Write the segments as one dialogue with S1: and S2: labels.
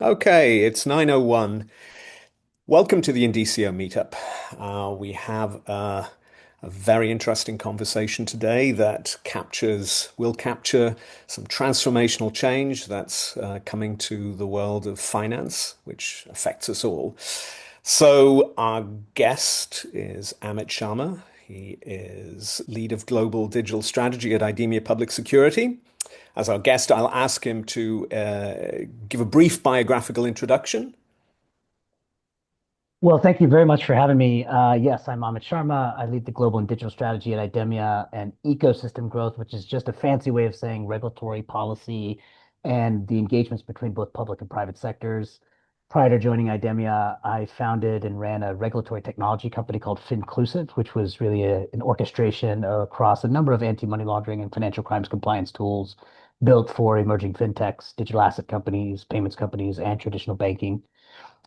S1: Okay, it's 9:01. Welcome to the Indicio meetup. We have a very interesting conversation today that will capture some transformational change that's coming to the world of finance, which affects us all. So our guest is Amit Sharma. He is lead of global digital strategy at IDEMIA Public Security. As our guest, I'll ask him to give a brief biographical introduction.
S2: Well, thank you very much for having me. Yes, I'm Amit Sharma. I lead the global and digital strategy at IDEMIA and ecosystem growth, which is just a fancy way of saying regulatory policy and the engagements between both public and private sectors. Prior to joining IDEMIA, I founded and ran a regulatory technology company called Finclusive, which was really an orchestration across a number of anti-money laundering and financial crimes compliance tools built for emerging fintechs, digital asset companies, payments companies, and traditional banking.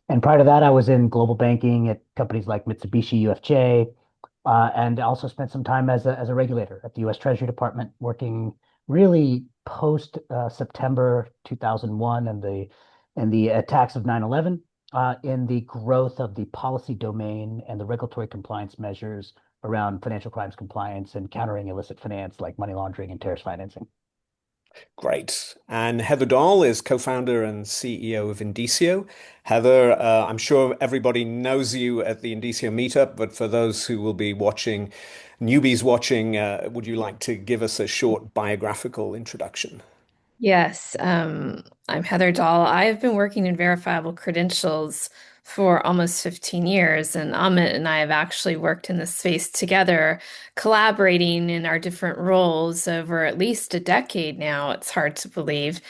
S2: And prior to that, I was in global banking at companies like Mitsubishi UFJ, and also spent some time as a regulator at the U.S. Treasury Department, working really post September 2001 and the attacks of 9/11 in the growth of the policy domain and the regulatory compliance measures around financial crimes compliance and countering illicit finance like money laundering and terrorist financing.
S1: Great. And Heather Dahl is co-founder and CEO of Indicio. Heather, I'm sure everybody knows you at the Indicio meetup, but for those who will be watching, newbies watching, would you like to give us a short biographical introduction?
S3: Yes, I'm Heather Dahl. I have been working in verifiable credentials for almost 15 years, and Amit and I have actually worked in this space together, collaborating in our different roles over at least a decade now. It's hard to believe.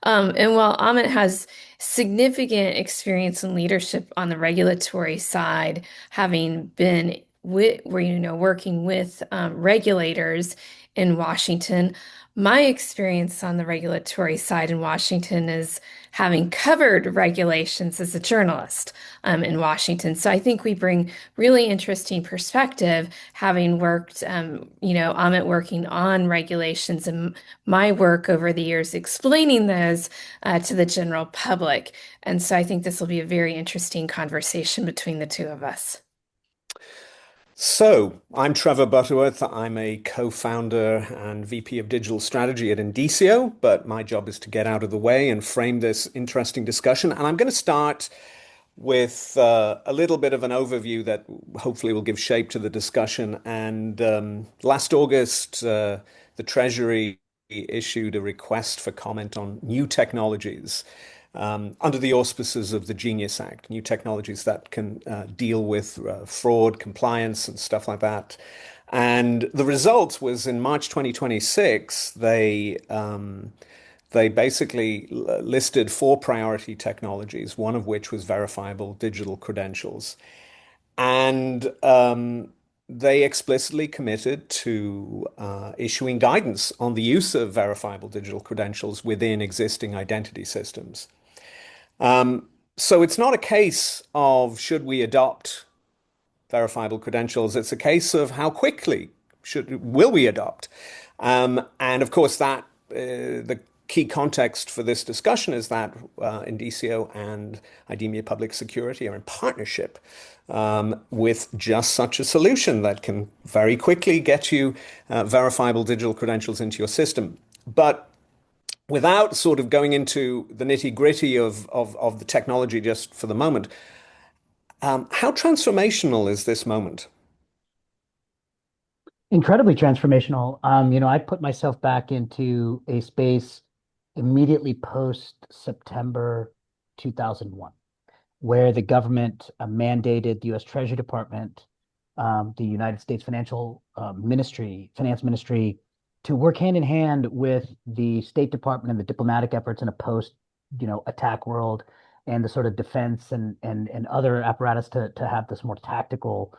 S3: And while Amit has significant experience in leadership on the regulatory side, having been working with regulators in Washington. My experience on the regulatory side in Washington is having covered regulations as a journalist in Washington. So I think we bring really interesting perspective, having worked, Amit working on regulations and my work over the years explaining those to the general public. And so I think this will be a very interesting conversation between the two of us.
S1: So, I'm Trevor Butterworth. I'm a co-founder and VP of Digital Strategy at Indicio, but my job is to get out of the way and frame this interesting discussion. And I'm going to start with a little bit of an overview that hopefully will give shape to the discussion. And last August, the Treasury issued a request for comment on new technologies under the auspices of the Genius Act, new technologies that can deal with fraud, compliance, and stuff like that. And the result was in March 2026, they basically listed four priority technologies, one of which was verifiable digital credentials. And they explicitly committed to issuing guidance on the use of verifiable digital credentials within existing identity systems. So it's not a case of should we adopt verifiable credentials, it's a case of how quickly will we adopt. And of course, the key context for this discussion is that Indicio and IDEMIA Public Security are in partnership with just such a solution that can very quickly get you verifiable digital credentials into your system. But without sort of going into the nitty-gritty of the technology just for the moment, how transformational is this moment?
S2: Incredibly transformational. I put myself back into a space immediately post September 2001, where the government mandated the U.S. Treasury Department, the United States Finance Ministry, to work hand in hand with the State Department and the diplomatic efforts in a attack world and the sort of defense and other apparatus to have this more tactical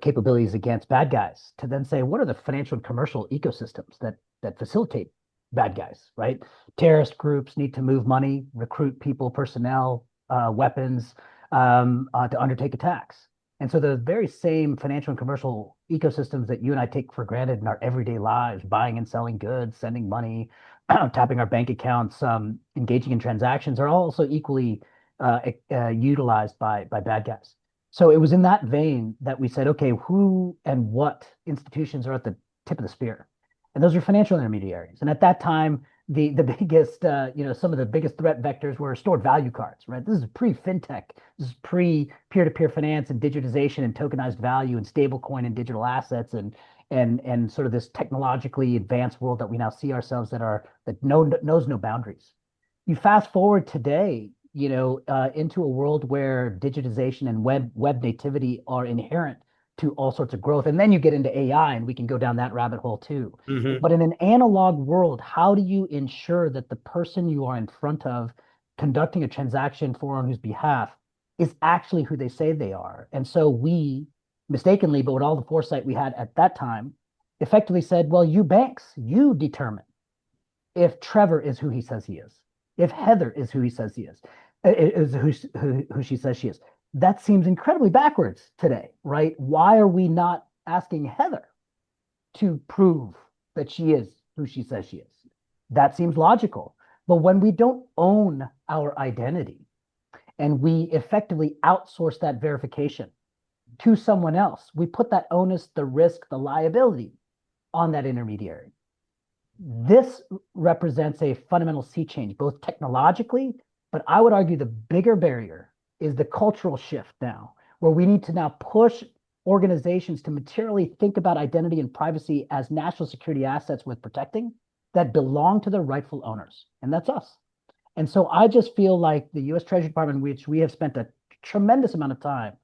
S2: capabilities against bad guys. To then say, what are the financial and commercial ecosystems that facilitate bad guys, right? Terrorist groups need to move money, recruit people, personnel, weapons to undertake attacks. And so the very same financial and commercial ecosystems that you and I take for granted in our everyday lives, buying and selling goods, sending money, tapping our bank accounts, engaging in transactions are also equally utilized by bad guys. So it was in that vein that we said, okay, who and what institutions are at the tip of the spear? And those are financial intermediaries. And at that time, the biggest, some of the biggest threat vectors were stored value cards, right? This is pre-fintech. This is pre-peer-to-peer finance and digitization and tokenized value and stablecoin and digital assets and sort of this technologically advanced world that we now see ourselves knows no boundaries. You fast forward today, into a world where digitization and web nativity are inherent to all sorts of growth, and then you get into AI, and we can go down that rabbit hole too.
S1: Hmm.
S2: But in an analog world, how do you ensure that the person you are in front of conducting a transaction for on whose behalf is actually who they say they are? And so we mistakenly, but with all the foresight we had at that time, effectively said, well, you banks, you determine if Trevor is who he says he is, if Heather is who he says he is who she says she is. That seems incredibly backwards today, right? Why are we not asking Heather to prove that she is who she says she is? That seems logical. But when we don't own our identity and we effectively outsource that verification to someone else, we put that onus, the risk, the liability on that intermediary. This represents a fundamental sea change, both technologically, but I would argue the bigger barrier is the cultural shift now, where we need to now push organizations to materially think about identity and privacy as national security assets worth protecting that belong to their rightful owners. And that's us. And so I just feel like the US Treasury Department, which we have spent a tremendous amount of time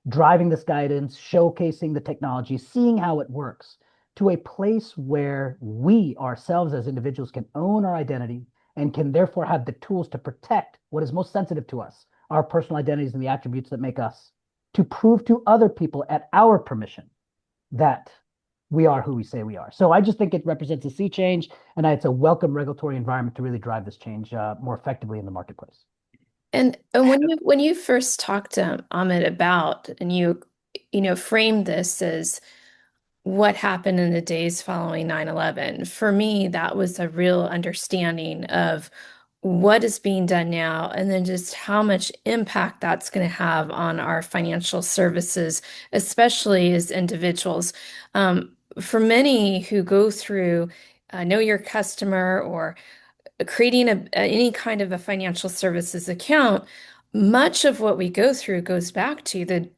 S2: driving this guidance, showcasing the technology, seeing how it works, to a place where we ourselves as individuals can own our identity and can therefore have the tools to protect what is most sensitive to us, our personal identities and the attributes that make us, to prove to other people at our permission that we are who we say we are. So I just think it represents a sea change, and it's a welcome regulatory environment to really drive this change more effectively in the marketplace.
S3: And when you first talked to Amit about and you framed this as what happened in the days following 9/11, for me that was a real understanding of what is being done now and then just how much impact that's going to have on our financial services, especially as individuals. For many who go through know your customer or creating any kind of a financial services account, much of what we go through goes back to the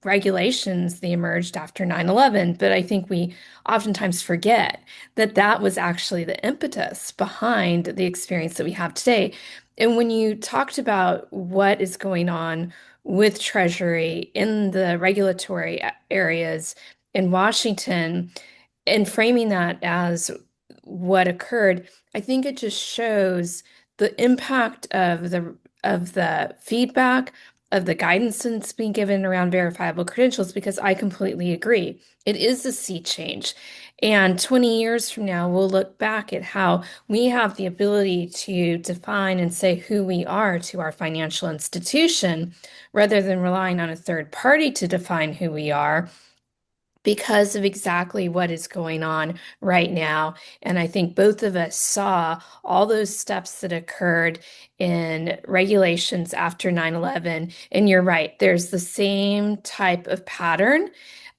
S3: regulations that emerged after 9/11. But I think we oftentimes forget that that was actually the impetus behind the experience that we have today. And when you talked about what is going on with Treasury in the regulatory areas in Washington, and framing that as what occurred, I think it just shows the impact of the feedback, of the guidance that's being given around verifiable credentials, because I completely agree. It is a sea change. And 20 years from now, we'll look back at how we have the ability to define and say who we are to our financial institution rather than relying on a third party to define who we are because of exactly what is going on right now. And I think both of us saw all those steps that occurred in regulations after 9/11. And you're right, there's the same type of pattern.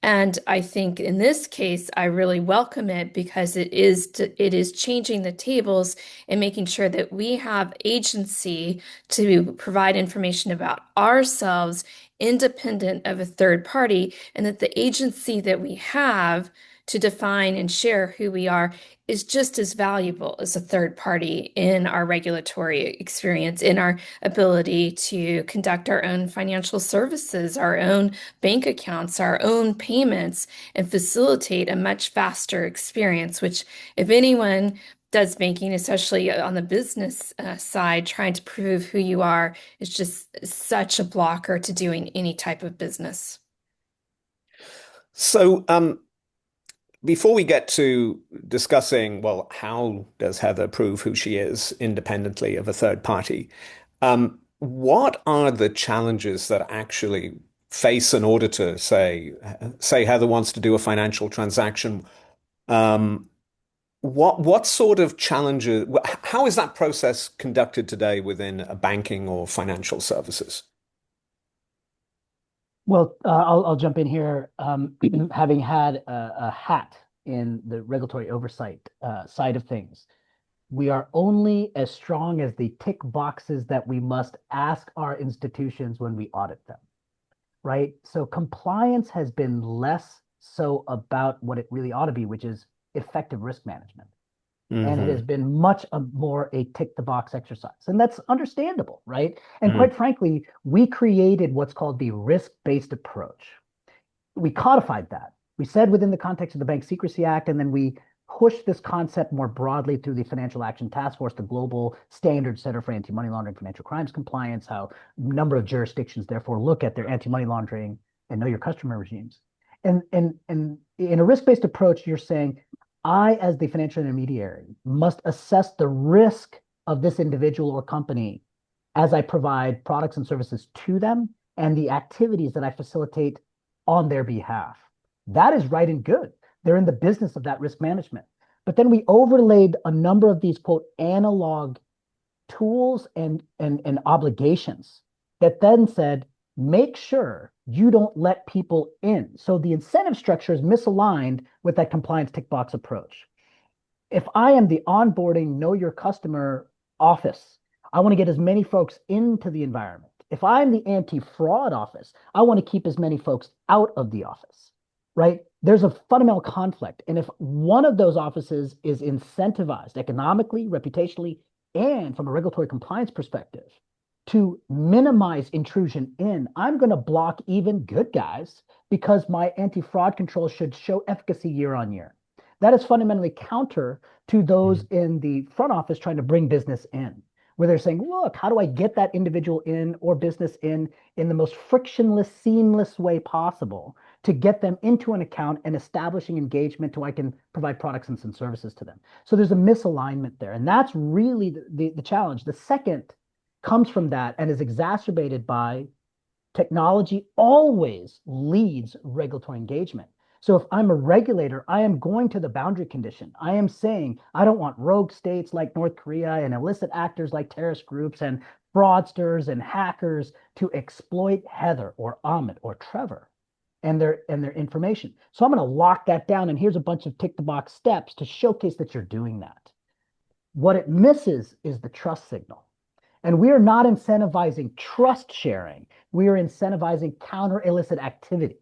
S3: And I think in this case, I really welcome it because it is changing the tables and making sure that we have agency to provide information about ourselves independent of a third party, and that the agency that we have to define and share who we are is just as valuable as a third party in our regulatory experience, in our ability to conduct our own financial services, our own bank accounts, our own payments, and facilitate a much faster experience, which, if anyone does banking, especially on the business side, trying to prove who you are is just such a blocker to doing any type of business.
S1: So, before we get to discussing, well, how does Heather prove who she is independently of a third party? What are the challenges that actually face an auditor, say Heather wants to do a financial transaction? Um, what sort of challenges, how is that process conducted today within a banking or financial services?
S2: Well, I'll jump in here. Having had a hat in the regulatory oversight side of things, we are only as strong as the tick boxes that we must ask our institutions when we audit them, right? So compliance has been less so about what it really ought to be, which is effective risk management. And it has
S1: Hmm.
S2: been much more a tick the box exercise. And that's understandable, right? And
S1: Mm.
S2: quite frankly, we created what's called the risk-based approach. We codified that. We said within the context of the Bank Secrecy Act, and then we pushed this concept more broadly through the Financial Action Task Force, the global standard setter for anti-money laundering, financial crimes compliance, how a number of jurisdictions therefore look at their anti-money laundering and know your customer regimes. And in a risk-based approach, you're saying, I, as the financial intermediary, must assess the risk of this individual or company as I provide products and services to them and the activities that I facilitate on their behalf. That is right and good. They're in the business of that risk management. But then we overlaid a number of these, quote, analog tools and obligations that then said, make sure you don't let people in. So the incentive structure is misaligned with that compliance tick box approach. If I am the onboarding, know your customer office, I want to get as many folks into the environment. If I'm the anti-fraud office, I want to keep as many folks out of the office, right? There's a fundamental conflict. And if one of those offices is incentivized economically, reputationally, and from a regulatory compliance perspective to minimize intrusion in, I'm going to block even good guys because my anti-fraud control should show efficacy year on year. That is fundamentally counter to those
S1: Mm.
S2: in the front office trying to bring business in, where they're saying, look, how do I get that individual in or business in the most frictionless, seamless way possible to get them into an account and establishing engagement so I can provide products and some services to them. So there's a misalignment there. And that's really the challenge. The second comes from that and is exacerbated by technology always leads regulatory engagement. So if I'm a regulator, I am going to the boundary condition. I am saying I don't want rogue states like North Korea and illicit actors like terrorist groups and fraudsters and hackers to exploit Heather or Amit or Trevor and their information. So I'm going to lock that down. And here's a bunch of tick the box steps to showcase that you're doing that. What it misses is the trust signal. And we are not incentivizing trust sharing. We are incentivizing counter illicit activity.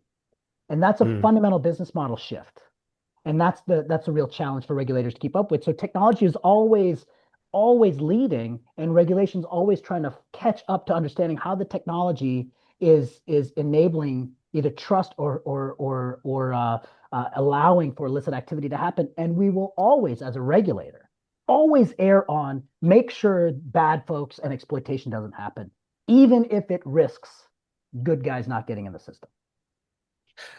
S2: And that's a
S1: Mm.
S2: fundamental business model shift. And that's a real challenge for regulators to keep up with. So technology is always leading and regulations always trying to catch up to understanding how the technology is enabling either trust or allowing for illicit activity to happen. And we will always, as a regulator, always err on make sure bad folks and exploitation doesn't happen, even if it risks good guys not getting in the system.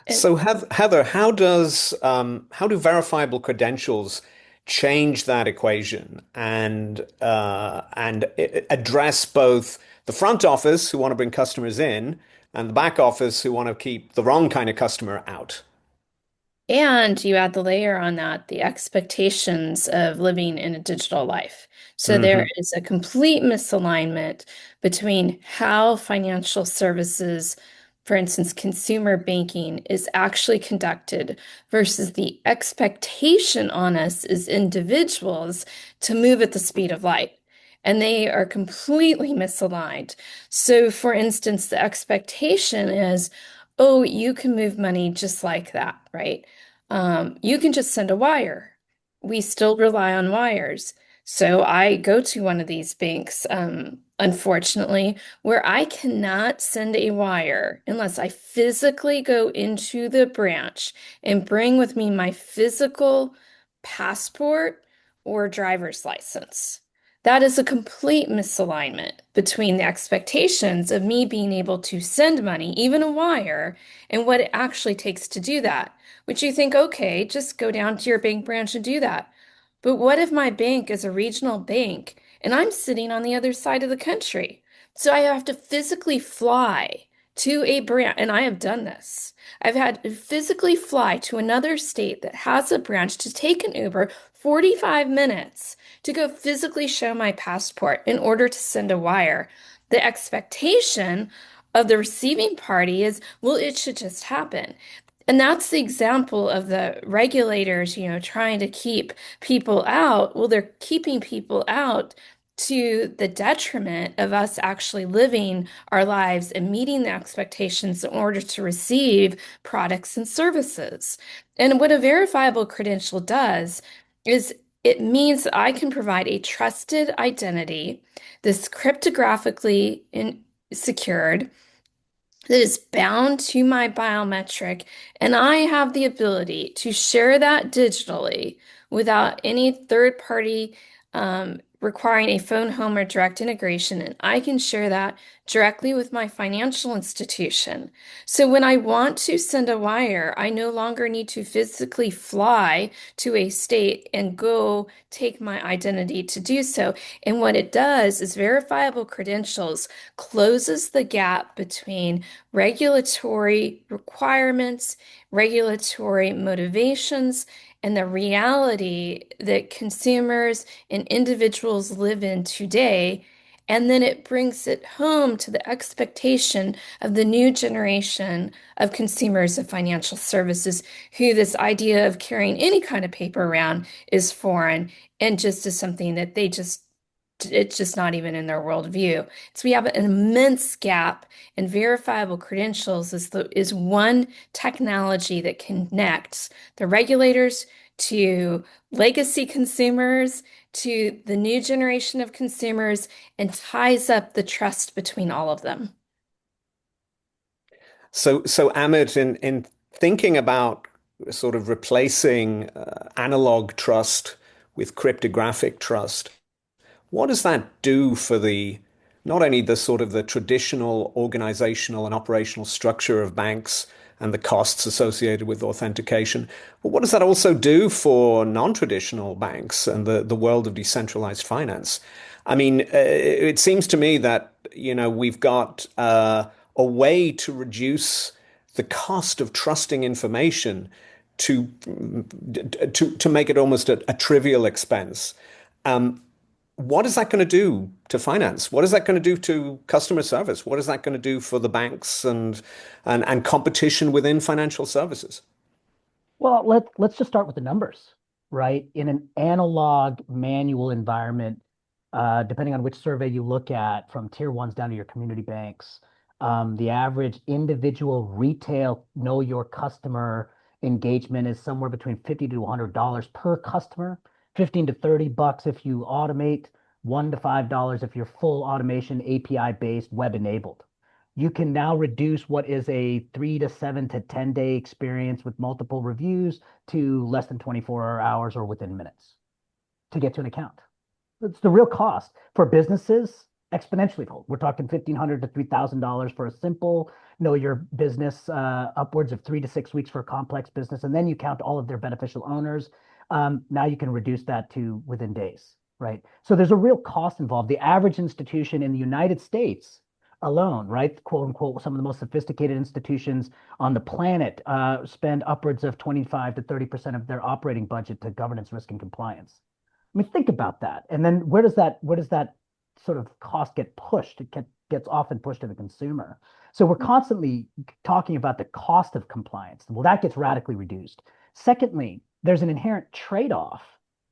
S3: And,
S1: So, Heather, how do verifiable credentials change that equation and address both the front office who want to bring customers in and the back office who want to keep the wrong kind of customer out?
S3: and you add the layer on that, the expectations of living in a digital life. So there
S1: Hmm.
S3: is a complete misalignment between how financial services, for instance, consumer banking, is actually conducted versus the expectation on us as individuals to move at the speed of light. And they are completely misaligned. So, for instance, the expectation is, oh, you can move money just like that, right? You can just send a wire. We still rely on wires. So I go to one of these banks, unfortunately, where I cannot send a wire unless I physically go into the branch and bring with me my physical passport or driver's license. That is a complete misalignment between the expectations of me being able to send money, even a wire, and what it actually takes to do that. Which you think, okay, just go down to your bank branch and do that. But what if my bank is a regional bank and I'm sitting on the other side of the country? So I have to physically fly to a branch, and I have done this. I've had to physically fly to another state that has a branch to take an Uber 45 minutes to go physically show my passport in order to send a wire. The expectation of the receiving party is, well, it should just happen. And that's the example of the regulators, trying to keep people out. Well, they're keeping people out to the detriment of us actually living our lives and meeting the expectations in order to receive products and services. And what a verifiable credential does is it means that I can provide a trusted identity that's cryptographically secured, that is bound to my biometric, and I have the ability to share that digitally without any third party requiring a phone home or direct integration. And I can share that directly with my financial institution. So when I want to send a wire, I no longer need to physically fly to a state and go take my identity to do so. And what it does is verifiable credentials closes the gap between regulatory requirements, regulatory motivations, and the reality that consumers and individuals live in today. And then it brings it home to the expectation of the new generation of consumers of financial services, who this idea of carrying any kind of paper around is foreign and just is something that it's just not even in their worldview. So we have an immense gap, and verifiable credentials is one technology that connects the regulators to legacy consumers to the new generation of consumers and ties up the trust between all of them.
S1: So Amit, in thinking about sort of replacing analog trust with cryptographic trust, what does that do for the not only the sort of the traditional organizational and operational structure of banks and the costs associated with authentication, but what does that also do for non-traditional banks and the world of decentralized finance? I mean, it seems to me that, we've got a way to reduce the cost of trusting information to to make it almost a trivial expense. Um, what is that going to do to finance? What is that going to do to customer service? What is that going to do for the banks and competition within financial services?
S2: Well, let's just start with the numbers, right? In an analog manual environment, depending on which survey you look at, from tier ones down to your community banks, the average individual retail know your customer engagement is somewhere between 50 to $100 per customer, 15 to 30 bucks if you automate, $1 to $5 if you're full automation, API based, web enabled. You can now reduce what is a 3 to 7 to 10 day experience with multiple reviews to less than 24 hours or within minutes to get to an account. It's the real cost for businesses, exponentially low. We're talking $1,500 to $3,000 for a simple know your business, upwards of 3 to 6 weeks for a complex business, and then you count all of their beneficial owners. Now you can reduce that to within days, right? So there's a real cost involved. The average institution in the United States alone, right? Quote unquote, some of the most sophisticated institutions on the planet spend upwards of 25 to 30% of their operating budget to governance, risk, and compliance. I mean, think about that. And then where does that sort of cost get pushed? Gets often pushed to the consumer. So we're constantly talking about the cost of compliance. Well, that gets radically reduced. Secondly, there's an inherent trade-off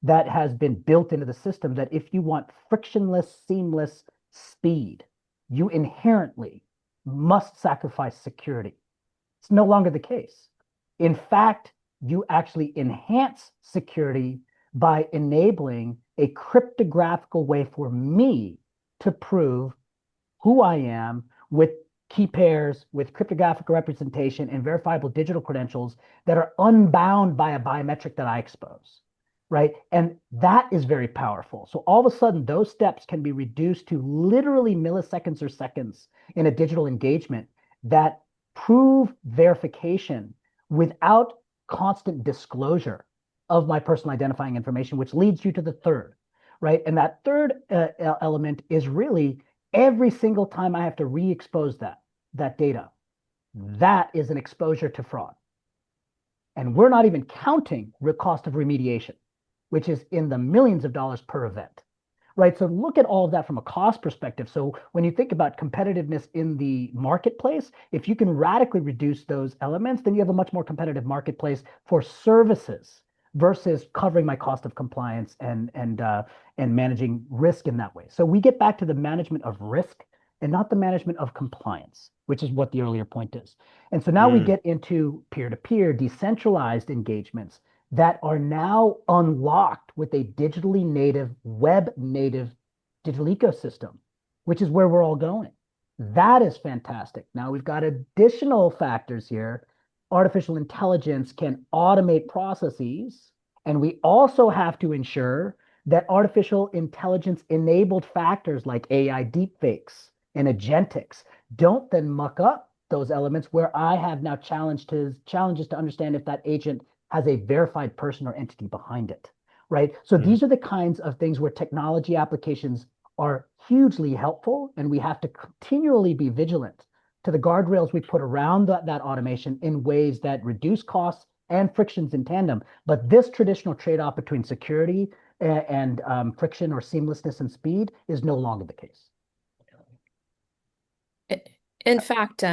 S2: that has been built into the system that if you want frictionless, seamless speed, you inherently must sacrifice security. It's no longer the case. In fact, you actually enhance security by enabling a cryptographical way for me to prove who I am with key pairs, with cryptographic representation and verifiable digital credentials that are unbound by a biometric that I expose, right? And that is very powerful. So all of a sudden, those steps can be reduced to literally milliseconds or seconds in a digital engagement that prove verification without constant disclosure of my personal identifying information, which leads you to the third, right? And that third element is really every single time I have to re-expose that data, that is an exposure to fraud. And we're not even counting the cost of remediation, which is in the millions of dollars per event, right? So look at all of that from a cost perspective. So when you think about competitiveness in the marketplace, if you can radically reduce those elements, then you have a much more competitive marketplace for services versus covering my cost of compliance and managing risk in that way. So we get back to the management of risk and not the management of compliance, which is what the earlier point is. And so now we
S1: Mm,
S2: get into peer-to-peer decentralized engagements that are now unlocked with a digitally native, web native digital ecosystem, which is where we're all going. That is fantastic. Now we've got additional factors here. Artificial intelligence can automate processes, and we also have to ensure that artificial intelligence enabled factors like AI deepfakes and agentics don't then muck up those elements where I have now challenges to understand if that agent has a verified person or entity behind it, right? So
S1: mm.
S2: these are the kinds of things where technology applications are hugely helpful, and we have to continually be vigilant to the guardrails we put around that automation in ways that reduce costs and frictions in tandem. But this traditional trade-off between security and friction or seamlessness and speed is no longer the case.
S3: In fact,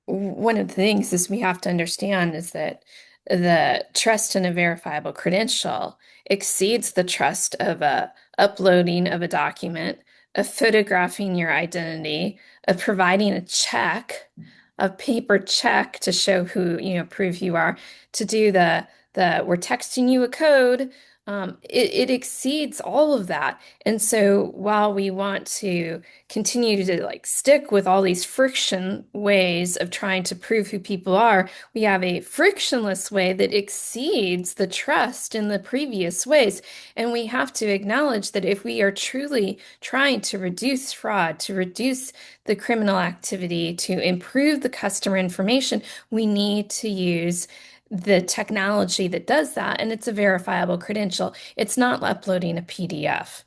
S3: one of the things is we have to understand is that the trust in a verifiable credential exceeds the trust of a uploading of a document, of photographing your identity, of providing a check, a paper check to show who, prove you are, to do the we're texting you a code. It exceeds all of that. And so while we want to continue to like stick with all these friction ways of trying to prove who people are, we have a frictionless way that exceeds the trust in the previous ways. And we have to acknowledge that if we are truly trying to reduce fraud, to reduce the criminal activity, to improve the customer information, we need to use the technology that does that, and it's a verifiable credential. It's not uploading a PDF.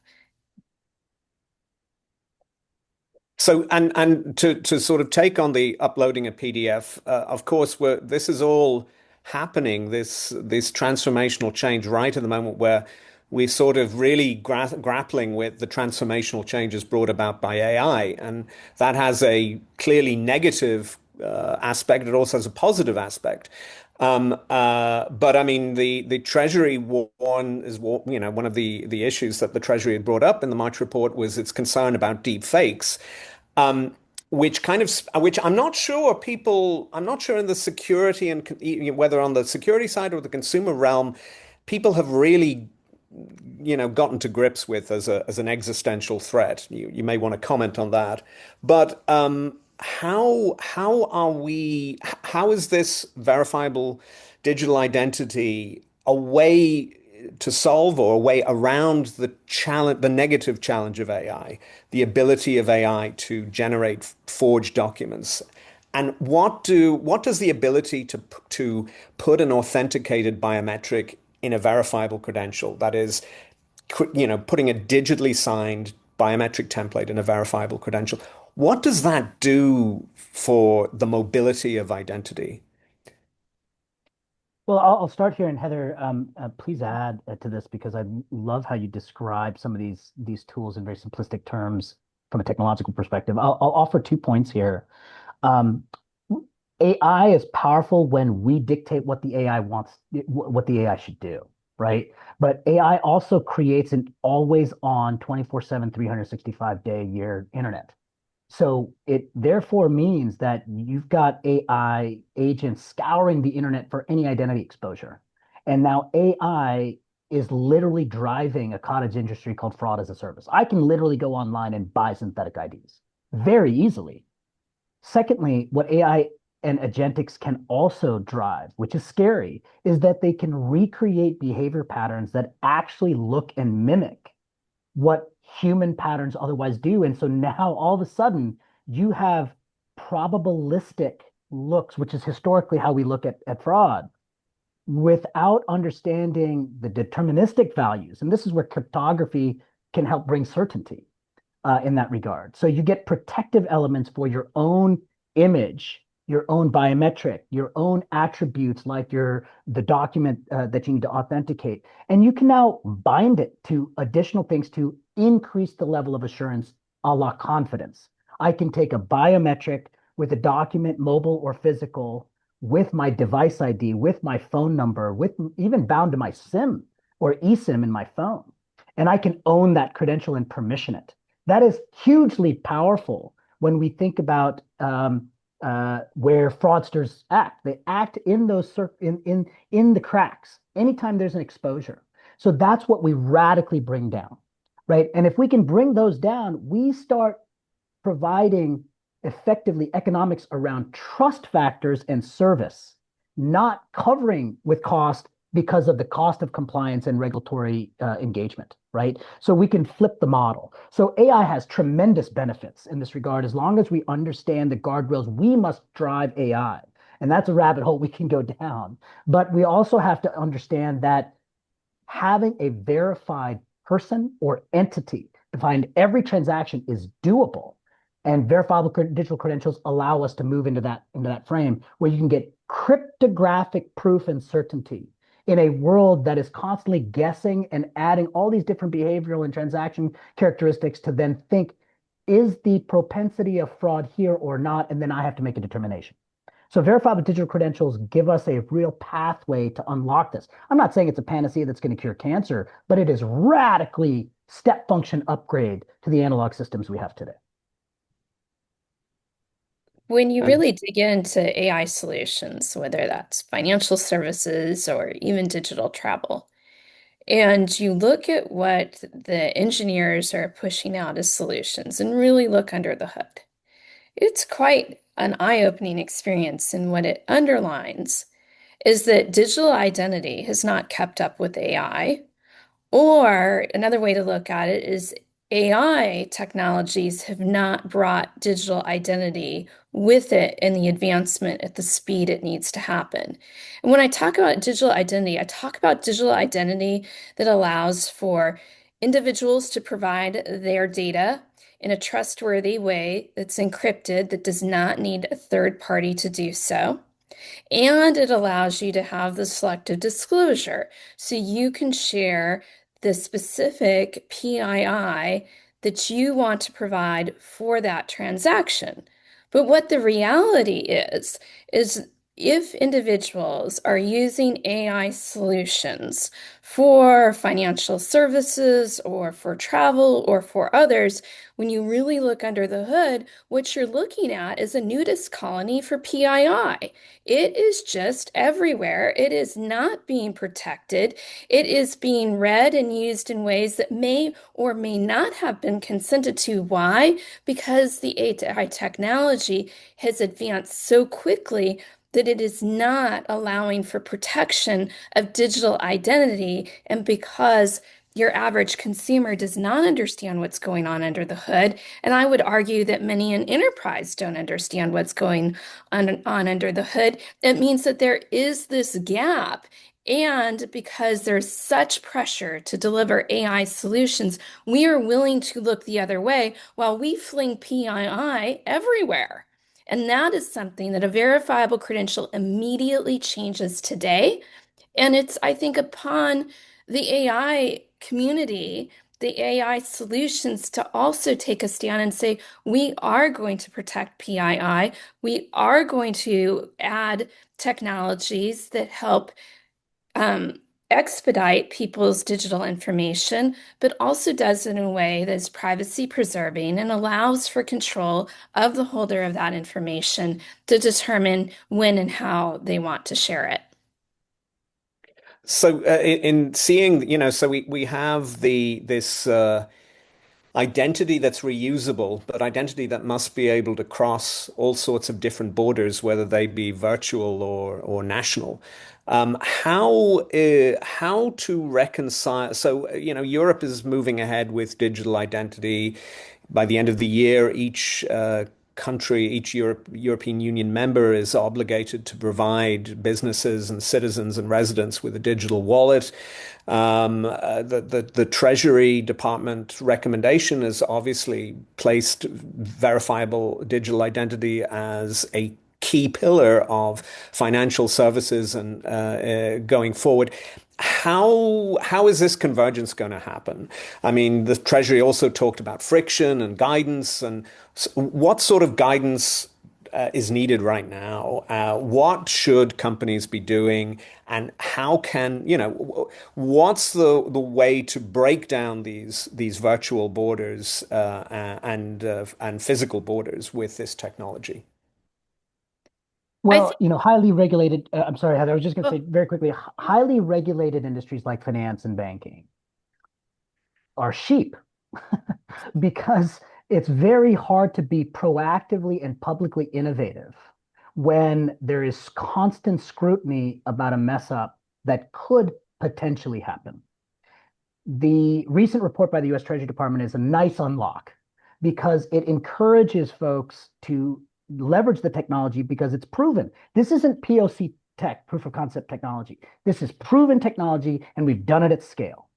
S1: So, and to sort of take on the uploading a PDF, of course, this is all happening, this transformational change right at the moment where we're sort of really grappling with the transformational changes brought about by AI, and that has a clearly negative aspect. It also has a positive aspect. But I mean, the Treasury one is one of the issues that the Treasury had brought up in the March report was its concern about deep fakes, which I'm not sure I'm not sure in the security and whether on the security side or the consumer realm, people have really gotten to grips with as an existential threat. You may want to comment on that, but how is this verifiable digital identity a way to solve or a way around the negative challenge of AI, the ability of AI to generate forged documents? And what does the ability to put an authenticated biometric in a verifiable credential, that is, putting a digitally signed biometric template in a verifiable credential, what does that do for the mobility of identity?
S2: Well, I'll start here, and Heather, please add to this because I love how you describe some of these tools in very simplistic terms from a technological perspective. I'll offer 2 points here. Um, AI is powerful when we dictate what the AI wants, what the AI should do, right? But AI also creates an always on 24/7, 365-day a year internet. So it therefore means that you've got AI agents scouring the internet for any identity exposure. And now AI is literally driving a cottage industry called fraud as a service. I can literally go online and buy synthetic IDs very easily. Secondly, what AI and agentics can also drive, which is scary, is that they can recreate behavior patterns that actually look and mimic what human patterns otherwise do. And so now all of a sudden you have probabilistic looks, which is historically how we look at fraud, without understanding the deterministic values. And this is where cryptography can help bring certainty in that regard. So you get protective elements for your own image your own biometric, your own attributes like the document that you need to authenticate. And you can now bind it to additional things to increase the level of assurance a la confidence. I can take a biometric with a document, mobile or physical, with my device ID, with my phone number, with even bound to my SIM or eSIM in my phone. And I can own that credential and permission it. That is hugely powerful when we think about where fraudsters act. They act in those in the cracks anytime there's an exposure. So that's what we radically bring down, right? And if we can bring those down, we start providing effectively economics around trust factors and service, not covering with cost because of the cost of compliance and regulatory engagement, right? So we can flip the model. So AI has tremendous benefits in this regard as long as we understand the guardrails. We must drive AI. And that's a rabbit hole we can go down. But we also have to understand that having a verified person or entity behind every transaction is doable. And verifiable digital credentials allow us to move into that frame where you can get cryptographic proof and certainty in a world that is constantly guessing and adding all these different behavioral and transaction characteristics to then think, is the propensity of fraud here or not? And then I have to make a determination. So verifiable digital credentials give us a real pathway to unlock this. I'm not saying it's a panacea that's going to cure cancer, but it is radically step function upgrade to the analog systems we have today.
S3: When you really dig into AI solutions, whether that's financial services or even digital travel, and you look at what the engineers are pushing out as solutions and really look under the hood, it's quite an eye-opening experience. And what it underlines is that digital identity has not kept up with AI. Or another way to look at it is AI technologies have not brought digital identity with it in the advancement at the speed it needs to happen. And when I talk about digital identity, I talk about digital identity that allows for individuals to provide their data in a trustworthy way that's encrypted, that does not need a third party to do so. And it allows you to have the selective disclosure. So you can share the specific PII that you want to provide for that transaction. But what the reality is if individuals are using AI solutions for financial services or for travel or for others, when you really look under the hood, what you're looking at is a nudist colony for PII. It is just everywhere. It is not being protected. It is being read and used in ways that may or may not have been consented to. Why? Because the AI technology has advanced so quickly that it is not allowing for protection of digital identity. And because your average consumer does not understand what's going on under the hood, and I would argue that many in enterprise don't understand what's going on under the hood, it means that there is this gap. And because there's such pressure to deliver AI solutions, we are willing to look the other way while we fling PII everywhere. And that is something that a verifiable credential immediately changes today. And it's, I think, upon the AI community, the AI solutions to also take a stand and say, we are going to protect PII. We are going to add technologies that help expedite people's digital information, but also does it in a way that's privacy preserving and allows for control of the holder of that information to determine when and how they want to share it.
S1: So in seeing, so we have this identity that's reusable, but identity that must be able to cross all sorts of different borders, whether they be virtual or national. How to reconcile? So, Europe is moving ahead with digital identity. By the end of the year, each country, each European Union member is obligated to provide businesses and citizens and residents with a digital wallet. The Treasury Department recommendation has obviously placed verifiable digital identity as a key pillar of financial services and going forward. How is this convergence going to happen? I mean, the Treasury also talked about friction and guidance, and what sort of guidance is needed right now? What should companies be doing, and how can, what's the way to break down these virtual borders and physical borders with this technology?
S3: I
S2: Well,
S3: think,
S2: highly regulated, I'm sorry, Heather, I was just going to
S3: oh,
S2: say very quickly, highly regulated industries like finance and banking are sheep because it's very hard to be proactively and publicly innovative when there is constant scrutiny about a mess up that could potentially happen. The recent report by the US Treasury Department is a nice unlock because it encourages folks to leverage the technology because it's proven. This isn't POC tech, proof of concept technology. This is proven technology, and we've done it at scale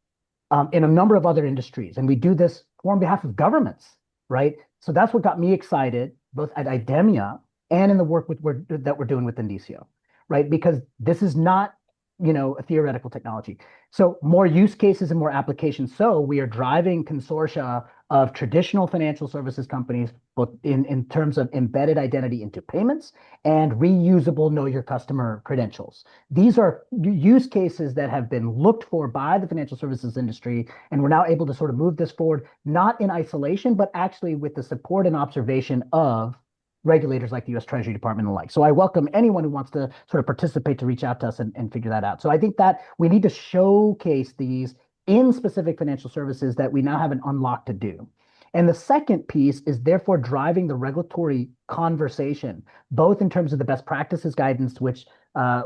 S2: in a number of other industries. And we do this on behalf of governments, right? So that's what got me excited, both at IDEMIA and in the work that we're doing with Indicio, right? Because this is not, a theoretical technology. So more use cases and more applications. So we are driving consortia of traditional financial services companies, both in terms of embedded identity into payments and reusable know your customer credentials. These are use cases that have been looked for by the financial services industry, and we're now able to sort of move this forward, not in isolation, but actually with the support and observation of regulators like the US Treasury Department and the like. So I welcome anyone who wants to sort of participate to reach out to us and figure that out. So I think that we need to showcase these in specific financial services that we now have an unlock to do. And the second piece is therefore driving the regulatory conversation, both in terms of the best practices guidance, which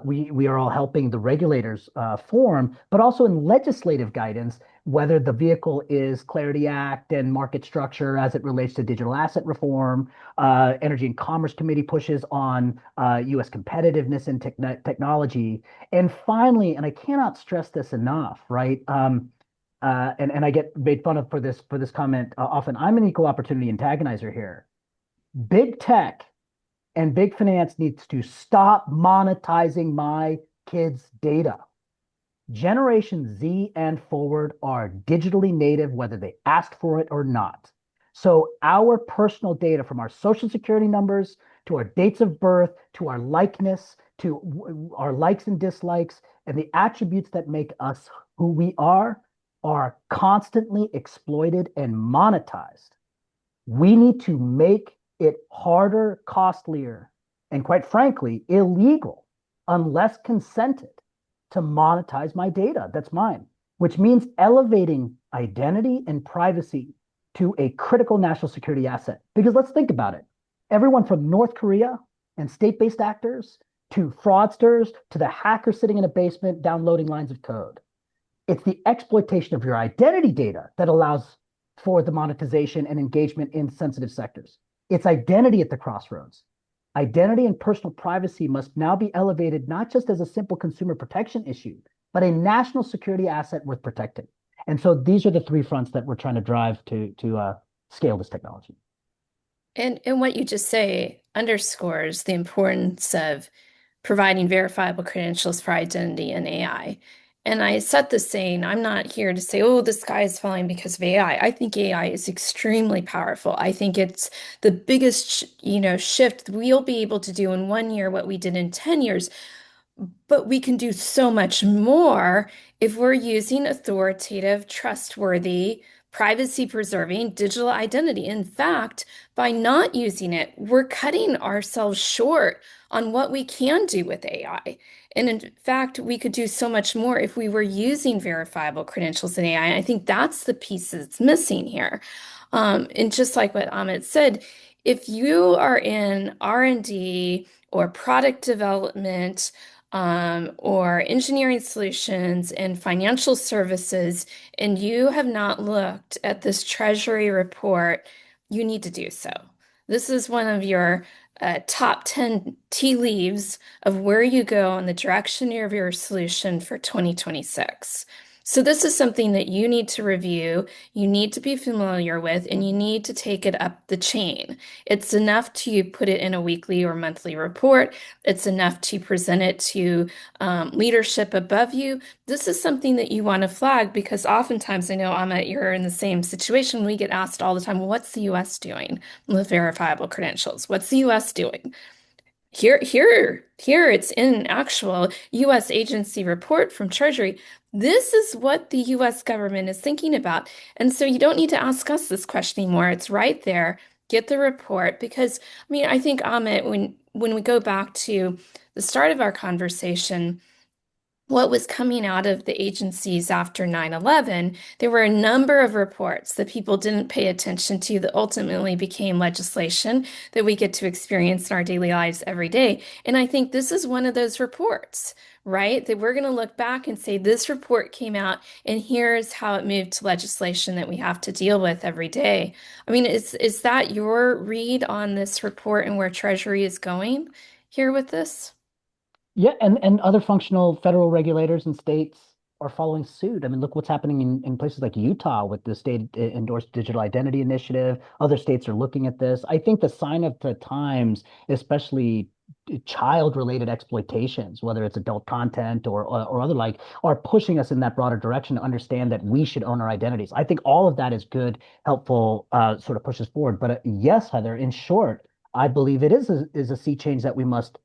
S2: we are all helping the regulators form, but also in legislative guidance, whether the vehicle is Clarity Act and market structure as it relates to digital asset reform, Energy and Commerce Committee pushes on U.S. competitiveness and technology. And finally, and I cannot stress this enough, right? And I get made fun of for this comment often. I'm an equal opportunity antagonizer here. Big tech and big finance needs to stop monetizing my kids' data. Generation Z and forward are digitally native, whether they asked for it or not. So our personal data, from our social security numbers to our dates of birth, to our likeness, to our likes and dislikes, and the attributes that make us who we are constantly exploited and monetized. We need to make it harder, costlier, and quite frankly, illegal, unless consented, to monetize my data that's mine, which means elevating identity and privacy to a critical national security asset. Because let's think about it. Everyone from North Korea and state-based actors to fraudsters to the hacker sitting in a basement downloading lines of code. It's the exploitation of your identity data that allows for the monetization and engagement in sensitive sectors. It's identity at the crossroads. Identity and personal privacy must now be elevated not just as a simple consumer protection issue, but a national security asset worth protecting. And so these are the three fronts that we're trying to drive to scale this technology.
S3: and what you just say underscores the importance of providing verifiable credentials for identity and AI. And I set this saying, I'm not here to say, oh, the sky is falling because of AI. I think AI is extremely powerful. I think it's the biggest, shift we'll be able to do in 1 year what we did in 10 years. But we can do so much more if we're using authoritative, trustworthy, privacy-preserving digital identity. In fact, by not using it, we're cutting ourselves short on what we can do with AI. And in fact, we could do so much more if we were using verifiable credentials in AI. And I think that's the piece that's missing here. And just like what Amit said, if you are in R&D or product development, or engineering solutions and financial services, and you have not looked at this Treasury report, you need to do so. This is one of your top 10 tea leaves of where you go in the direction of your solution for 2026. So this is something that you need to review, you need to be familiar with, and you need to take it up the chain. It's enough to put it in a weekly or monthly report. It's enough to present it to leadership above you. This is something that you want to flag because oftentimes I know Amit, you're in the same situation. We get asked all the time, what's the US doing with verifiable credentials? What's the US doing? Here, it's in an actual U.S. agency report from Treasury. This is what the U.S. government is thinking about. And so you don't need to ask us this question anymore. It's right there. Get the report because, I mean, I think, Amit, when we go back to the start of our conversation, what was coming out of the agencies after 9/11, there were a number of reports that people didn't pay attention to that ultimately became legislation that we get to experience in our daily lives every day. And I think this is one of those reports, right? That we're going to look back and say, this report came out, and here's how it moved to legislation that we have to deal with every day. I mean, is that your read on this report and where Treasury is going here with this?
S2: Yeah, and other functional federal regulators and states are following suit. I mean, look what's happening in places like Utah with the state endorsed digital identity initiative. Other states are looking at this. I think the sign of the times, especially child-related exploitations, whether it's adult content or other like, are pushing us in that broader direction to understand that we should own our identities. I think all of that is good, helpful, sort of pushes forward. But yes, Heather, in short, I believe it is a sea change that we must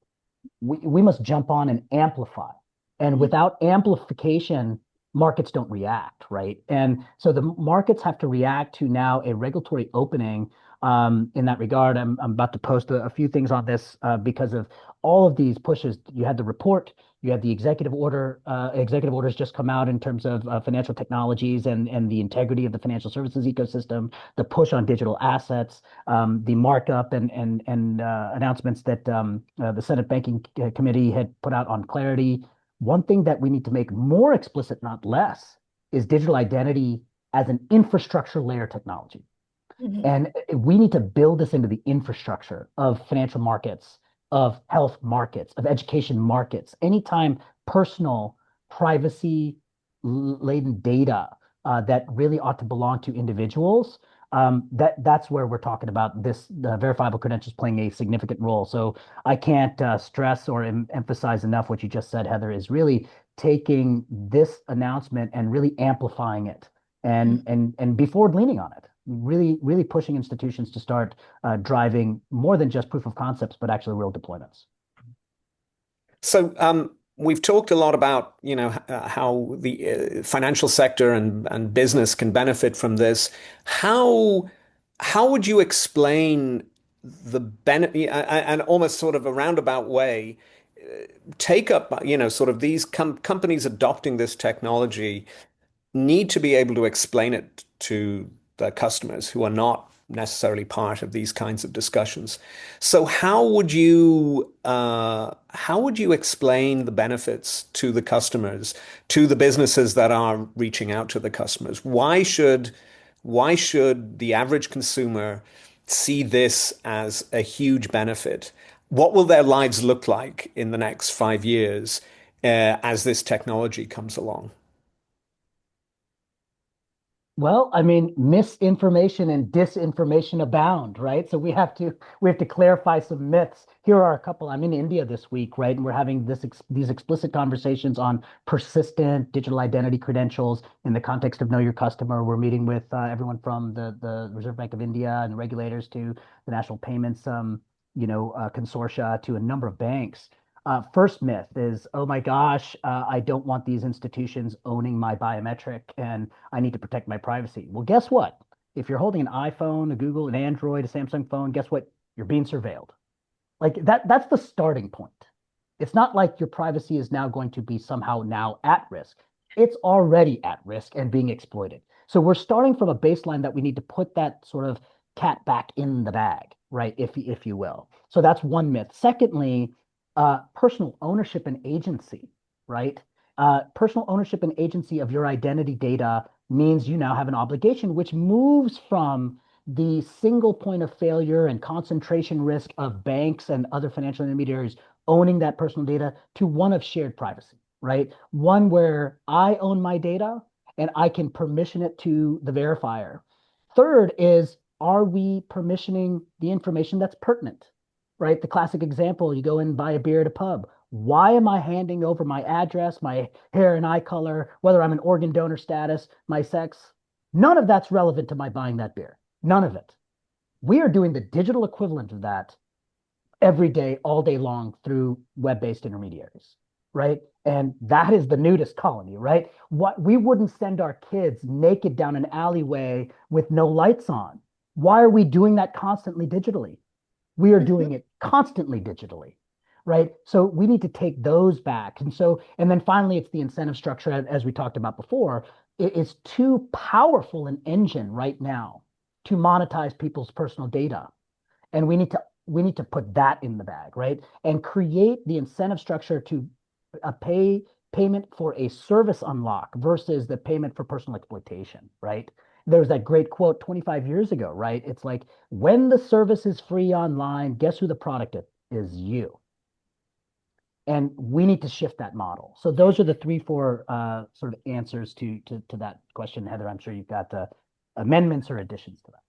S2: jump on and amplify. And without amplification, markets don't react, right? And so the markets have to react to now a regulatory opening in that regard. I'm about to post a few things on this because of all of these pushes. You had the report, you had the executive orders just come out in terms of financial technologies and the integrity of the financial services ecosystem, the push on digital assets, the markup and announcements that the Senate Banking Committee had put out on clarity. One thing that we need to make more explicit, not less, is digital identity as an infrastructure layer technology.
S3: Mhm.
S2: And we need to build this into the infrastructure of financial markets, of health markets, of education markets. Anytime personal, privacy laden data that really ought to belong to individuals, that's where we're talking about this verifiable credentials playing a significant role. So I can't stress or emphasize enough what you just said, Heather, is really taking this announcement and really amplifying it and be forward leaning on it, really pushing institutions to start driving more than just proof of concepts, but actually real deployments.
S1: So we've talked a lot about, how the financial sector and business can benefit from this. How how would you explain the benefit and almost sort of a roundabout way take up, sort of these companies adopting this technology need to be able to explain it to their customers who are not necessarily part of these kinds of discussions. So how would you explain the benefits to the customers, to the businesses that are reaching out to the customers? Why should the average consumer see this as a huge benefit? What will their lives look like in the next 5 years as this technology comes along?
S2: Well, I mean, misinformation and disinformation abound, right? So we have to clarify some myths. Here are a couple. I'm in India this week, right? And we're having these explicit conversations on persistent digital identity credentials in the context of Know Your Customer. We're meeting with everyone from the Reserve Bank of India and regulators to the National Payments consortia to a number of banks. First myth is, oh my gosh, I don't want these institutions owning my biometric and I need to protect my privacy. Well, guess what? If you're holding an iPhone, a Google, an Android, a Samsung phone, guess what? You're being surveilled. Like that's the starting point. It's not like your privacy is now going to be somehow now at risk. It's already at risk and being exploited. So we're starting from a baseline that we need to put that sort of cat back in the bag, right? If you will. So that's one myth. Secondly, personal ownership and agency, right? Personal ownership and agency of your identity data means you now have an obligation, which moves from the single point of failure and concentration risk of banks and other financial intermediaries owning that personal data to one of shared privacy. right? One where I own my data and I can permission it to the verifier. Third is, are we permissioning the information that's pertinent, right? The classic example, you go and buy a beer at a pub. Why am I handing over my address, my hair and eye color, whether I'm an organ donor status, my sex? None of that's relevant to my buying that beer. None of it. We are doing the digital equivalent of that every day, all day long through web-based intermediaries, right? And that is the nudist colony, right? What we wouldn't send our kids naked down an alleyway with no lights on. Why are we doing that constantly digitally? We are
S3: Mhm.
S2: doing it constantly digitally, right? So we need to take those back. And so, and then finally, it's the incentive structure, as we talked about before. It is too powerful an engine right now to monetize people's personal data, and we need to put that in the bag, right? And create the incentive structure to a payment for a service unlock versus the payment for personal exploitation, right? There's that great quote 25 years ago, right? It's like, when the service is free online, guess who the product is? You. And we need to shift that model. So those are the three, four sort of answers to that question, Heather. I'm sure you've got amendments or additions to that.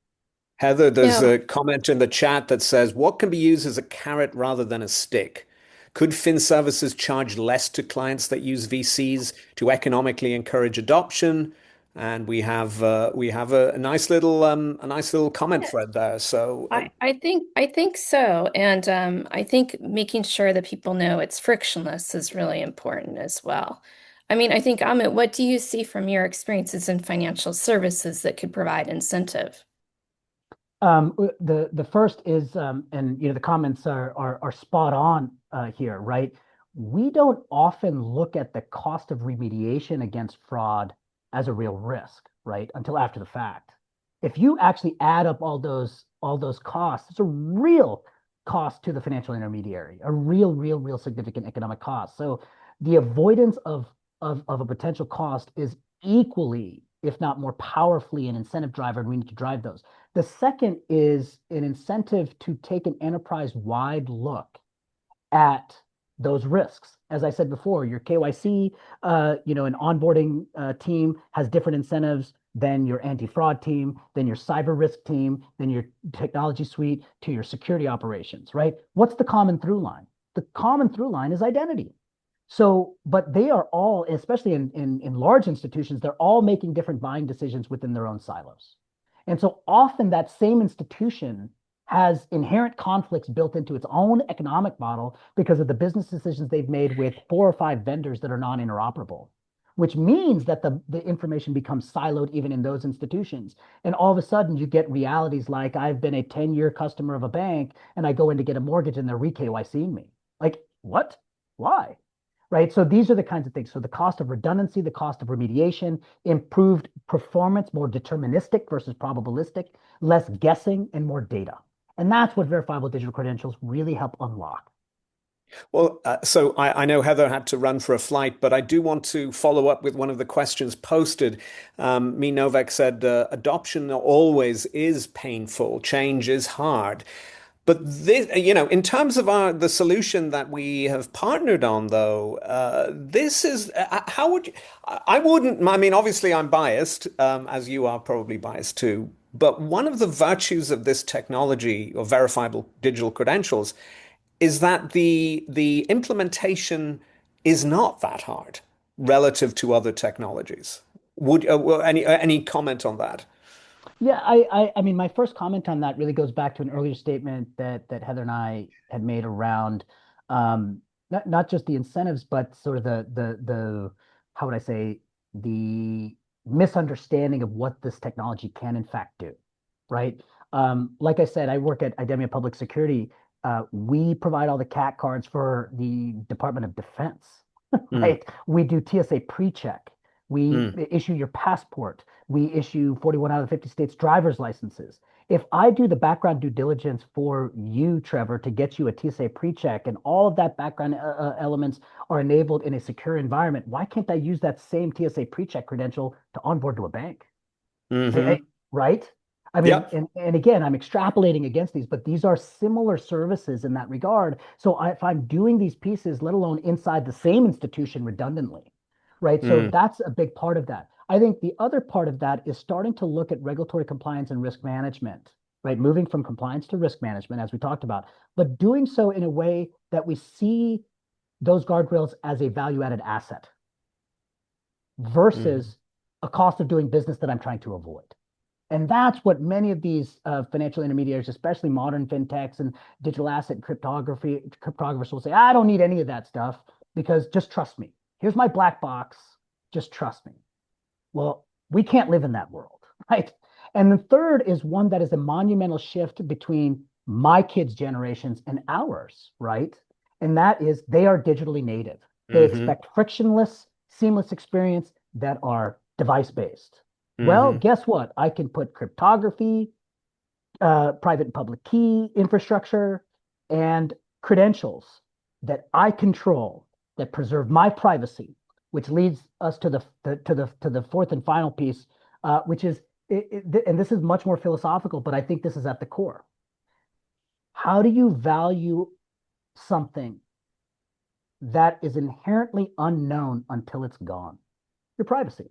S1: Heather, there's
S3: Yeah.
S1: a comment in the chat that says, what can be used as a carrot rather than a stick? Could fin services charge less to clients that use VCs to economically encourage adoption? And we have a nice little comment thread there. So
S3: I think so. And I think making sure that people know it's frictionless is really important as well. I mean, I think, Amit, what do you see from your experiences in financial services that could provide incentive?
S2: The first is, and the comments are spot on here, right? We don't often look at the cost of remediation against fraud as a real risk, right? Until after the fact. If you actually add up all those costs, it's a real cost to the financial intermediary, a real significant economic cost. So the avoidance of a potential cost is equally, if not more powerfully, an incentive driver, and we need to drive those. The second is an incentive to take an enterprise-wide look at those risks. As I said before, your KYC, an onboarding team has different incentives than your anti-fraud team, than your cyber risk team, than your technology suite, to your security operations, right? What's the common through line? The common through line is identity. So, but they are all, especially in large institutions, they're all making different buying decisions within their own silos. And so often that same institution has inherent conflicts built into its own economic model because of the business decisions they've made with 4 or 5 vendors that are non-interoperable, which means that the information becomes siloed even in those institutions. And all of a sudden you get realities like, I've been a 10-year customer of a bank and I go in to get a mortgage and they're re-KYCing me. Like, what? Why? Right? So these are the kinds of things. So the cost of redundancy, the cost of remediation, improved performance, more deterministic versus probabilistic, less guessing, and more data. And that's what verifiable digital credentials really help unlock.
S1: well, so I know Heather had to run for a flight, but I do want to follow up with one of the questions posted. Me Novak said, adoption always is painful, change is hard. But this, in terms of the solution that we have partnered on, though, this is how would you, I wouldn't, I mean, obviously I'm biased, as you are probably biased too. But one of the virtues of this technology or verifiable digital credentials is that the implementation is not that hard relative to other technologies. Well, any comment on that?
S2: Yeah, I mean, my first comment on that really goes back to an earlier statement that Heather and I had made around not just the incentives, but sort of the how would I say, the misunderstanding of what this technology can in fact do, right? Like I said, I work at Idemia Public Security. We provide all the CAT cards for the Department of Defense,
S1: Mm,
S2: right? We do TSA pre-check. We
S1: mm,
S2: issue your passport. We issue 41 out of 50 states driver's licenses. If I do the background due diligence for you, Trevor, to get you a TSA pre-check, and all of that background elements are enabled in a secure environment, why can't I use that same TSA pre-check credential to onboard to a bank?
S1: hmm
S2: Right? I mean,
S1: Yep.
S2: and again, I'm extrapolating against these, but these are similar services in that regard. So if I'm doing these pieces, let alone inside the same institution redundantly, right? So
S1: Mm,
S2: that's a big part of that. I think the other part of that is starting to look at regulatory compliance and risk management, right? Moving from compliance to risk management, as we talked about, but doing so in a way that we see those guardrails as a value-added asset
S1: mm,
S2: versus a cost of doing business that I'm trying to avoid. And that's what many of these financial intermediaries, especially modern fintechs and digital asset cryptographers will say, I don't need any of that stuff because just trust me. Here's my black box. Just trust me. Well, we can't live in that world, right? And the third is one that is a monumental shift between my kids' generations and ours, right? And that is they are digitally native. They
S1: hmm
S2: expect frictionless, seamless experience that are device based. Well,
S1: hmm
S2: guess what? I can put cryptography, private and public key infrastructure, and credentials that I control that preserve my privacy, which leads us to the fourth and final piece, which is and this is much more philosophical, but I think this is at the core. How do you value something that is inherently unknown until it's gone? Your privacy.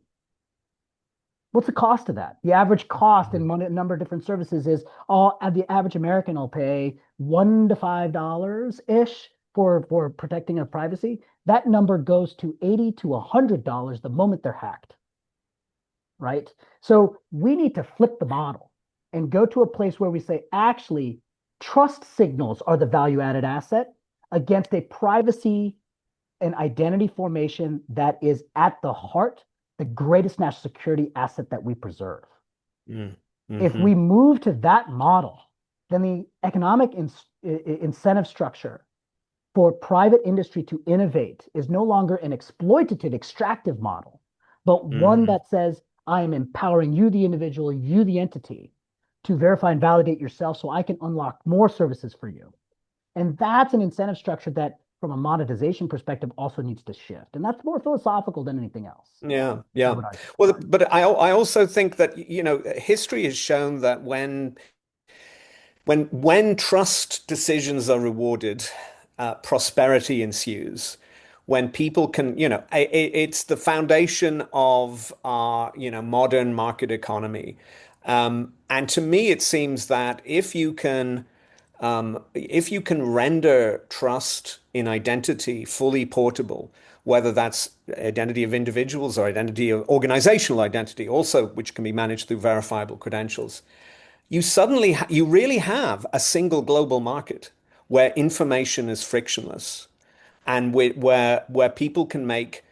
S2: What's the cost of that? The average cost in a number of different services is all the average American will pay $1 to $5 ish for protecting of privacy. That number goes to $80 to $100 the moment they're hacked, right? So we need to flip the model and go to a place where we say, actually, trust signals are the value added asset against a privacy and identity formation that is at the heart, the greatest national security asset that we preserve.
S1: mm,
S2: If
S1: hmm
S2: we move to that model, then the economic incentive structure for private industry to innovate is no longer an exploitative, extractive model, but one
S1: hmm
S2: that says, I am empowering you, the individual, you, the entity, to verify and validate yourself so I can unlock more services for you. And that's an incentive structure that, from a monetization perspective, also needs to shift. And that's more philosophical than anything else,
S1: Yeah,
S2: I
S1: yeah.
S2: would argue.
S1: Well, but I also think that, history has shown that when trust decisions are rewarded, prosperity ensues. When people can, it's the foundation of our, modern market economy. And to me, it seems that if you can render trust in identity fully portable, whether that's identity of individuals or identity of organizational identity, also which can be managed through verifiable credentials, you really have a single global market where information is frictionless and where people can make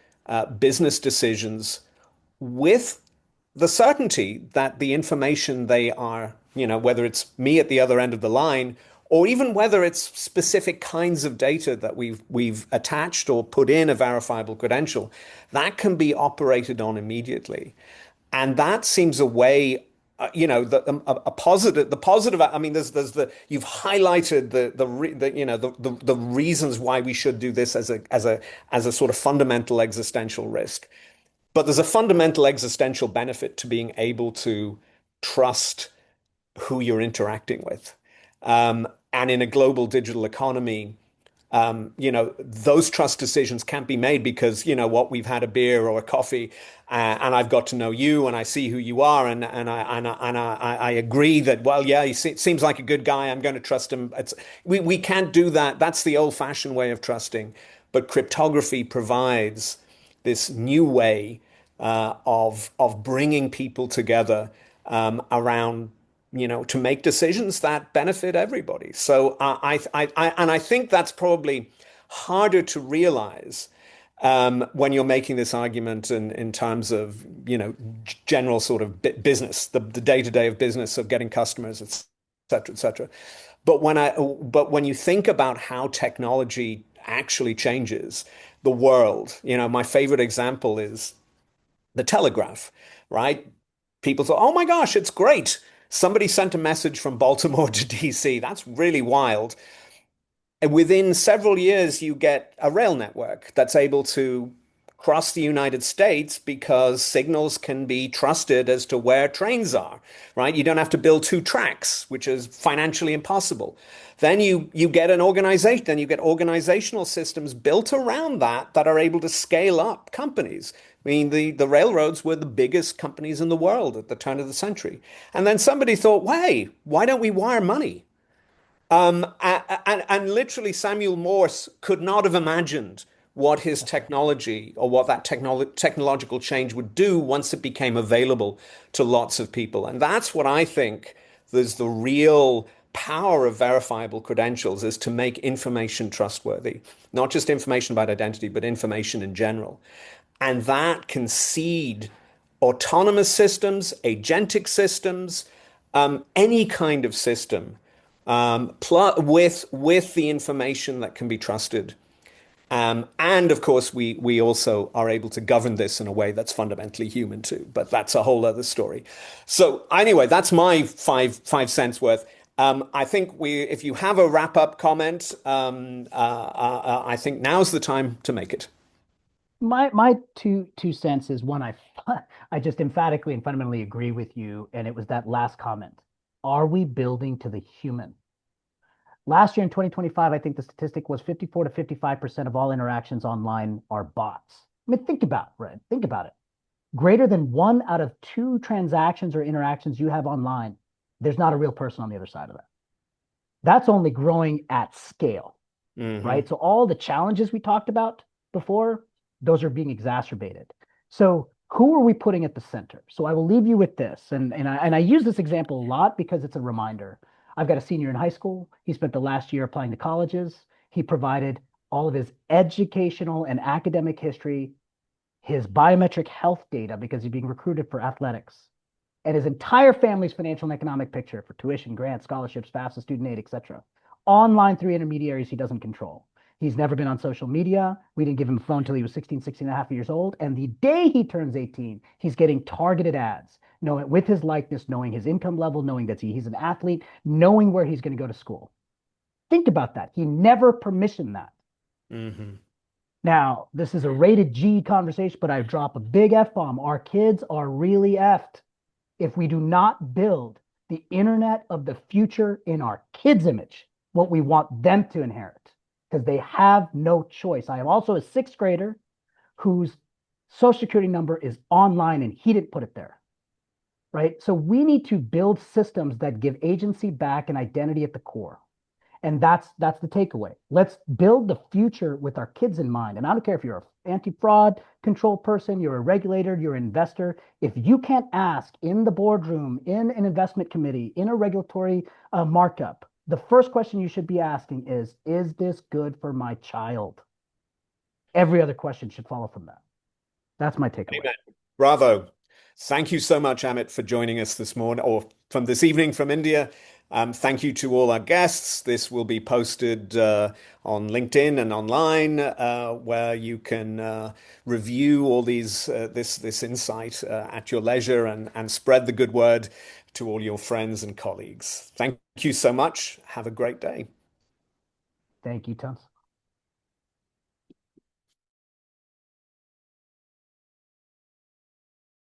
S1: business decisions with the certainty that the information they are, whether it's me at the other end of the line, or even whether it's specific kinds of data that we've attached or put in a verifiable credential, that can be operated on immediately. And that seems a way, a positive, the positive. I mean, there's you've highlighted the reasons why we should do this as a sort of fundamental existential risk. But there's a fundamental existential benefit to being able to trust who you're interacting with. And in a global digital economy, those trust decisions can't be made because, what, we've had a beer or a coffee, and I've got to know you and I see who you are, and I agree that, well, yeah, seems like a good guy. I'm going to trust him. We can't do that. That's the old-fashioned way of trusting. But cryptography provides this new way of bringing people together around, to make decisions that benefit everybody. So I think that's probably harder to realize when you're making this argument in terms of, general sort of business, the day-to-day of business of getting customers, et cetera, et cetera. But when you think about how technology actually changes the world, my favorite example is the telegraph, right? People thought, oh my gosh, it's great. Somebody sent a message from Baltimore to DC. That's really wild. And within several years, you get a rail network that's able to across the United States because signals can be trusted as to where trains are, right? You don't have to build two tracks, which is financially impossible. Then you get an organization, then you get organizational systems built around that are able to scale up companies. I mean, the railroads were the biggest companies in the world at the turn of the century. And then somebody thought, hey, why don't we wire money? And literally, Samuel Morse could not have imagined what his technology or what that technological change would do once it became available to lots of people. And that's what I think there's the real power of verifiable credentials is to make information trustworthy, not just information about identity, but information in general. And that can seed autonomous systems, agentic systems, any kind of system with the information that can be trusted. And of course, we also are able to govern this in a way that's fundamentally human too. But that's a whole other story. So anyway, that's my five cents worth. I think if you have a wrap up comment, I think now's the time to make it.
S2: My two cents is one, I just emphatically and fundamentally agree with you, and it was that last comment. Are we building to the human? Last year in 2025, I think the statistic was 54 to 55% of all interactions online are bots. I mean, think about it, Red. Think about it. Greater than one out of two transactions or interactions you have online, there's not a real person on the other side of that. That's only growing at scale,
S1: Hmm.
S2: right? So all the challenges we talked about before, those are being exacerbated. So who are we putting at the center? So I will leave you with this, and I use this example a lot because it's a reminder. I've got a senior in high school. He spent the last year applying to colleges. He provided all of his educational and academic history, his biometric health data because he's being recruited for athletics, and his entire family's financial and economic picture for tuition, grants, scholarships, FAFSA, student aid, etc. Online through intermediaries he doesn't control. He's never been on social media. We didn't give him a phone until he was 16, 16 and a half years old. And the day he turns 18, he's getting targeted ads, knowing with his likeness, knowing his income level, knowing that he's an athlete, knowing where he's going to go to school. Think about that. He never permissioned that.
S1: Hmm.
S2: Now, this is a rated G conversation, but I drop a big F bomb. Our kids are really effed if we do not build the internet of the future in our kids' image, what we want them to inherit, because they have no choice. I am also a sixth grader whose social security number is online and he didn't put it there, right? So we need to build systems that give agency back and identity at the core. And that's the takeaway. Let's build the future with our kids in mind. And I don't care if you're an anti-fraud control person, you're a regulator, you're an investor. If you can't ask in the boardroom, in an investment committee, in a regulatory markup, the first question you should be asking is this good for my child? Every other question should follow from that. That's my takeaway.
S1: Amen. Bravo. Thank you so much, Amit, for joining us this morning or from this evening from India. Thank you to all our guests. This will be posted on LinkedIn and online, where you can review all this insight at your leisure and spread the good word to all your friends and colleagues. Thank you so much. Have a great day.
S2: Thank you, Tons.